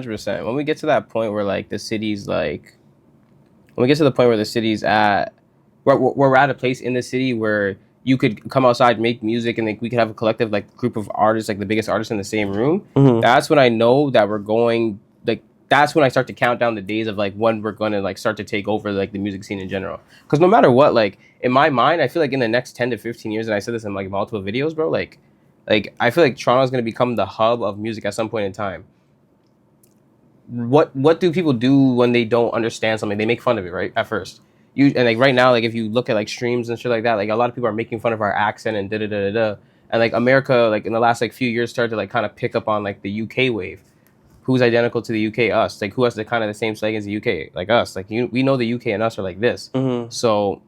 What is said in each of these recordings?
100%. When we get to that point where like the city's like, when we get to the point where the city's at, we're at a place in the city where you could come outside, make music, and like we could have a collective like group of artists, like the biggest artists in the same room. That's when I know that we're going like. That's when I start to count down the days of like when we're gonna like start to take over like the music scene in general. Because no matter what, like in my mind, I feel like in the next 10 to 15 years, and I said this in like multiple videos, bro. Like I feel like Toronto is gonna become the hub of music at some point in time. What do people do when they don't understand something? They make fun of it, right? At first, and like right now, like if you look at like streams and shit like that, like a lot of people are making fun of our accent and da da da da da. And like America, like in the last like few years, started to like kind of pick up on like the UK wave. Who's identical to the UK? Us. Like who has the kind of the same slang as the UK? Like us. Like we know the UK and us are like this. So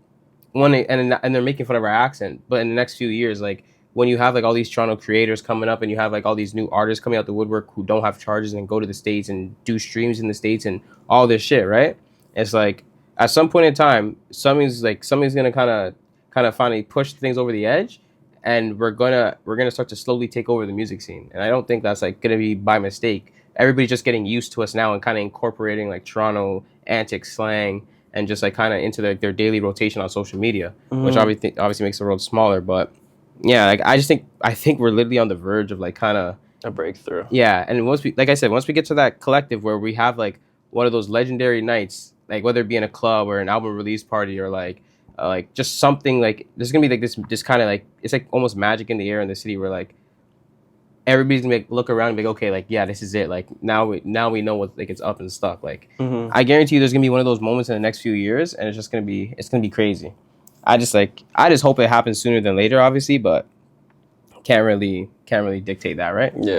and they're making fun of our accent. But in the next few years, like when you have like all these Toronto creators coming up and you have like all these new artists coming out the woodwork who don't have charges and go to the States and do streams in the States and all this shit, right? It's like at some point in time, something's gonna kind of finally push things over the edge, and we're gonna start to slowly take over the music scene. And I don't think that's like gonna be by mistake. Everybody's just getting used to us now and kind of incorporating like Toronto antic slang and just like kind of into their daily rotation on social media, which obviously makes the world smaller. But yeah, like I think we're literally on the verge of like kind of a breakthrough. Yeah, and once we, like I said, once we get to that collective where we have like one of those legendary nights, like whether it be in a club or an album release party or like just something, like there's gonna be like this kind of like, it's like almost magic in the air in the city where like everybody's gonna look around and be like, okay, like yeah, this is it. Like now we know what like it's up and stuck. Like I guarantee you, there's gonna be one of those moments in the next few years, and it's gonna be crazy. I just hope it happens sooner than later, obviously, but can't really dictate that, right? Yeah.